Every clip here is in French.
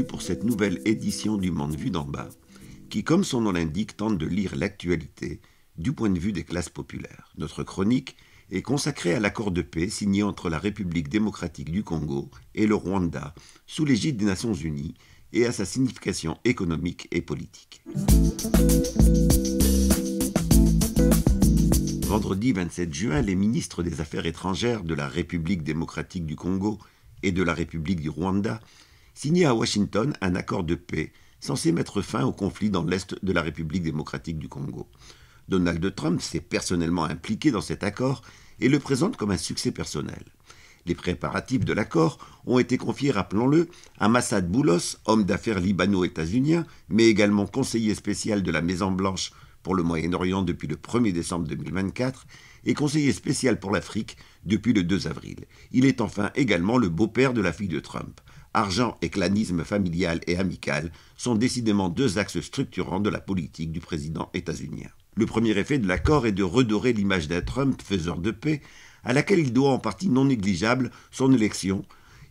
bienvenue pour cette nouvelle édition du Monde vu d'en bas, qui, comme son nom l'indique, tente de lire l'actualité du point de vue des classes populaires. Notre chronique est consacrée à l'accord de paix signé entre la République démocratique du Congo et le Rwanda, sous l'égide des Nations Unies, et à sa signification économique et politique. Vendredi 27 juin, les ministres des Affaires étrangères de la République démocratique du Congo et de la République du Rwanda signaient à Washington un accord de paix censé mettre fin au conflit dans l'est de la République démocratique du Congo. Donald Trump s'est personnellement impliqué dans cet accord et le présente comme un succès personnel. Les préparatifs de l'accord ont été confiés, rappelons-le, à Massad Boulos, homme d'affaires libano-états-unien, mais également conseiller spécial de la Maison-Blanche pour le Moyen-Orient depuis le 1er décembre 2024 et conseiller spécial pour l'Afrique depuis le 2 avril. Il est enfin également le beau-père de la fille de Trump. Argent et clanisme familial et amical sont décidément deux axes structurants de la politique du président états-unien. Le premier effet de l'accord est de redorer l'image d'un Trump faiseur de paix, à laquelle il doit en partie non négligeable son élection,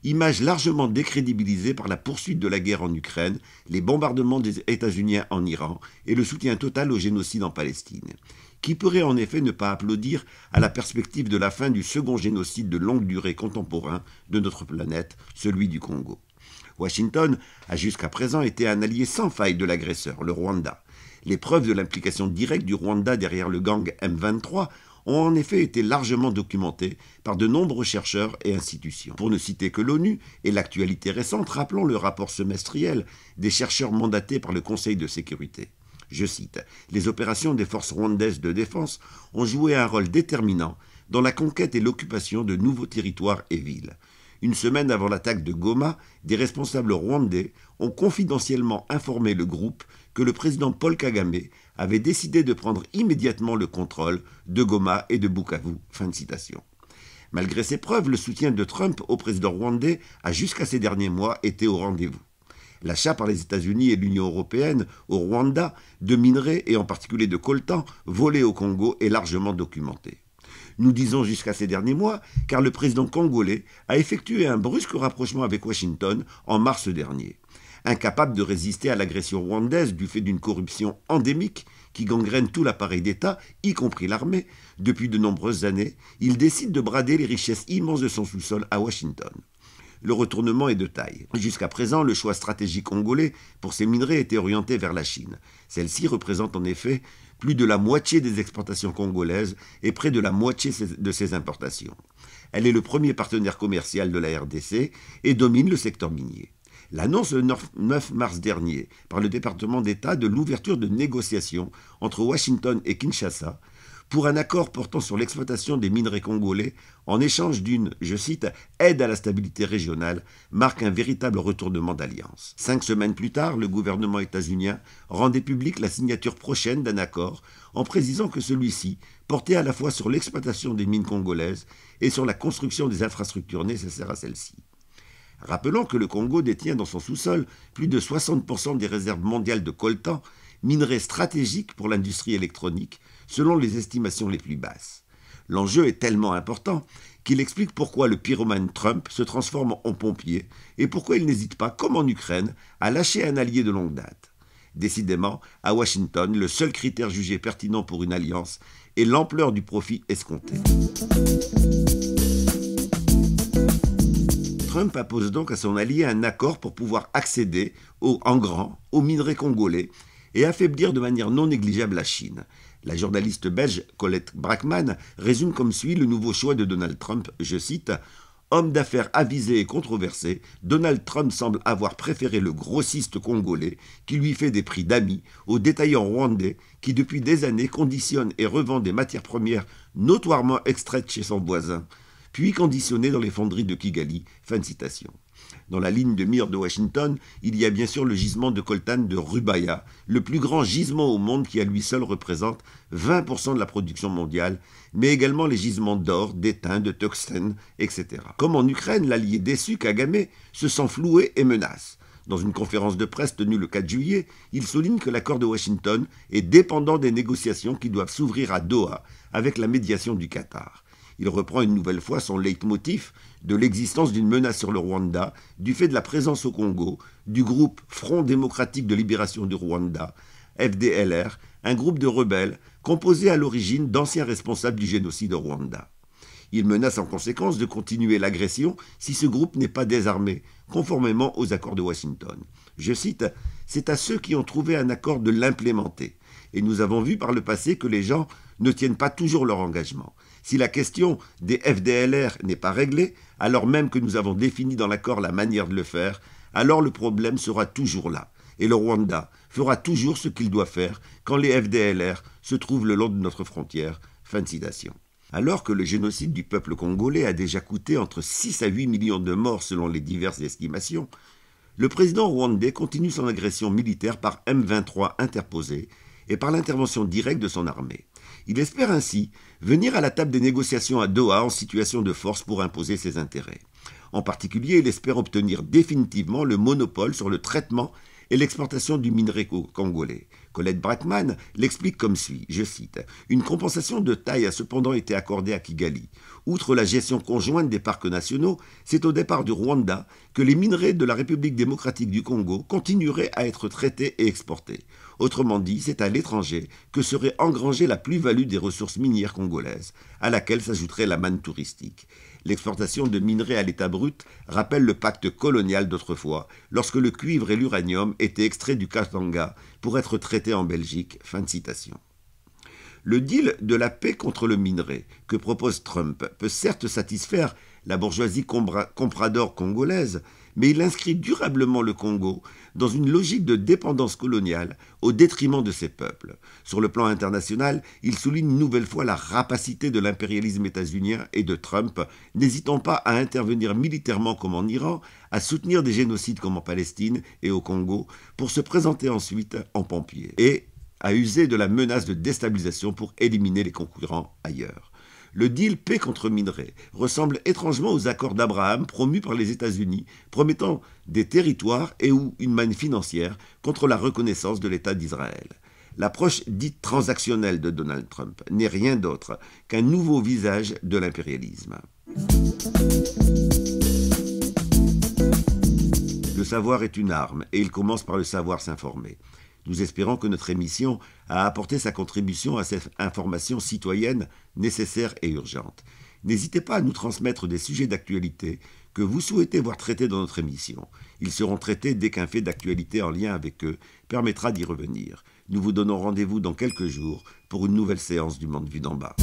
image largement décrédibilisée par la poursuite de la guerre en Ukraine, les bombardements des États-Unis en Iran et le soutien total au génocide en Palestine. Qui pourrait en effet ne pas applaudir à la perspective de la fin du second génocide de longue durée contemporain de notre planète, celui du Congo. Washington a jusqu'à présent été un allié sans faille de l'agresseur, le Rwanda. Les preuves de l'implication directe du Rwanda derrière le gang M23 ont en effet été largement documentées par de nombreux chercheurs et institutions. Pour ne citer que l'ONU et l'actualité récente, rappelons le rapport semestriel des chercheurs mandatés par le Conseil de sécurité. Je cite, « Les opérations des forces rwandaises de défense ont joué un rôle déterminant dans la conquête et l'occupation de nouveaux territoires et villes. Une semaine avant l'attaque de Goma, des responsables rwandais ont confidentiellement informé le groupe que le président Paul Kagame avait décidé de prendre immédiatement le contrôle de Goma et de Bukavu. » Fin de citation. Malgré ces preuves, le soutien de Trump au président rwandais a jusqu'à ces derniers mois été au rendez-vous. L'achat par les États-Unis et l'Union européenne au Rwanda de minerais et en particulier de coltan volés au Congo est largement documenté. Nous disons jusqu'à ces derniers mois, car le président congolais a effectué un brusque rapprochement avec Washington en mars dernier. Incapable de résister à l'agression rwandaise du fait d'une corruption endémique qui gangrène tout l'appareil d'État, y compris l'armée, depuis de nombreuses années, il décide de brader les richesses immenses de son sous-sol à Washington. Le retournement est de taille. Jusqu'à présent, le choix stratégique congolais pour ces minerais était orienté vers la Chine. Celle-ci représente en effet plus de la moitié des exportations congolaises et près de la moitié de ses importations. Elle est le premier partenaire commercial de la RDC et domine le secteur minier. L'annonce le 9 mars dernier par le département d'État de l'ouverture de négociations entre Washington et Kinshasa pour un accord portant sur l'exploitation des minerais congolais en échange d'une, je cite, « aide à la stabilité régionale » marque un véritable retournement d'alliance. 5 semaines plus tard, le gouvernement états-unien rendait publique la signature prochaine d'un accord en précisant que celui-ci portait à la fois sur l'exploitation des mines congolaises et sur la construction des infrastructures nécessaires à celles-ci. Rappelons que le Congo détient dans son sous-sol plus de 60% des réserves mondiales de coltan, minerai stratégique pour l'industrie électronique, selon les estimations les plus basses. L'enjeu est tellement important qu'il explique pourquoi le pyromane Trump se transforme en pompier et pourquoi il n'hésite pas, comme en Ukraine, à lâcher un allié de longue date. Décidément, à Washington, le seul critère jugé pertinent pour une alliance est l'ampleur du profit escompté. Trump impose donc à son allié un accord pour pouvoir accéder en grand aux minerais congolais et affaiblir de manière non négligeable la Chine. La journaliste belge Colette Brackman résume comme suit le nouveau choix de Donald Trump, je cite, « Homme d'affaires avisé et controversé, Donald Trump semble avoir préféré le grossiste congolais qui lui fait des prix d'amis au détaillant rwandais qui depuis des années conditionne et revend des matières premières notoirement extraites chez son voisin, puis conditionnées dans les fonderies de Kigali. » Fin de citation. Dans la ligne de mire de Washington, il y a bien sûr le gisement de coltan de Rubaya, le plus grand gisement au monde qui à lui seul représente 20% de la production mondiale, mais également les gisements d'or, d'étain, de tungstène, etc. Comme en Ukraine, l'allié déçu, Kagame, se sent floué et menace. Dans une conférence de presse tenue le 4 juillet, il souligne que l'accord de Washington est dépendant des négociations qui doivent s'ouvrir à Doha avec la médiation du Qatar. Il reprend une nouvelle fois son leitmotiv de l'existence d'une menace sur le Rwanda du fait de la présence au Congo du groupe Front démocratique de libération du Rwanda, FDLR, un groupe de rebelles composé à l'origine d'anciens responsables du génocide au Rwanda. Il menace en conséquence de continuer l'agression si ce groupe n'est pas désarmé, conformément aux accords de Washington. Je cite, « C'est à ceux qui ont trouvé un accord de l'implémenter. » Et nous avons vu par le passé que les gens ne tiennent pas toujours leur engagement. Si la question des FDLR n'est pas réglée, alors même que nous avons défini dans l'accord la manière de le faire, alors le problème sera toujours là. Et le Rwanda fera toujours ce qu'il doit faire quand les FDLR se trouvent le long de notre frontière. Fin de citation. Alors que le génocide du peuple congolais a déjà coûté entre 6 à 8 millions de morts selon les diverses estimations, le président rwandais continue son agression militaire par M23 interposé et par l'intervention directe de son armée. Il espère ainsi venir à la table des négociations à Doha en situation de force pour imposer ses intérêts. En particulier, il espère obtenir définitivement le monopole sur le traitement et l'exportation du minerai congolais. Colette Brackman l'explique comme suit, je cite, « Une compensation de taille a cependant été accordée à Kigali. Outre la gestion conjointe des parcs nationaux, c'est au départ du Rwanda que les minerais de la République démocratique du Congo continueraient à être traités et exportés. Autrement dit, c'est à l'étranger que serait engrangée la plus-value des ressources minières congolaises, à laquelle s'ajouterait la manne touristique. L'exportation de minerais à l'état brut rappelle le pacte colonial d'autrefois, lorsque le cuivre et l'uranium étaient extraits du Katanga pour être traités en Belgique. » Fin de citation. Le deal de la paix contre le minerai que propose Trump peut certes satisfaire la bourgeoisie comprador congolaise, mais il inscrit durablement le Congo dans une logique de dépendance coloniale au détriment de ses peuples. Sur le plan international, il souligne une nouvelle fois la rapacité de l'impérialisme états-unien et de Trump, n'hésitant pas à intervenir militairement comme en Iran, à soutenir des génocides comme en Palestine et au Congo, pour se présenter ensuite en pompier, et à user de la menace de déstabilisation pour éliminer les concurrents ailleurs. Le deal paix contre minerai ressemble étrangement aux accords d'Abraham promus par les États-Unis, promettant des territoires et ou une manne financière contre la reconnaissance de l'État d'Israël. L'approche dite transactionnelle de Donald Trump n'est rien d'autre qu'un nouveau visage de l'impérialisme. Le savoir est une arme et il commence par le savoir s'informer. Nous espérons que notre émission a apporté sa contribution à cette information citoyenne nécessaire et urgente. N'hésitez pas à nous transmettre des sujets d'actualité que vous souhaitez voir traités dans notre émission. Ils seront traités dès qu'un fait d'actualité en lien avec eux permettra d'y revenir. Nous vous donnons rendez-vous dans quelques jours pour une nouvelle séance du Monde vu d'en bas.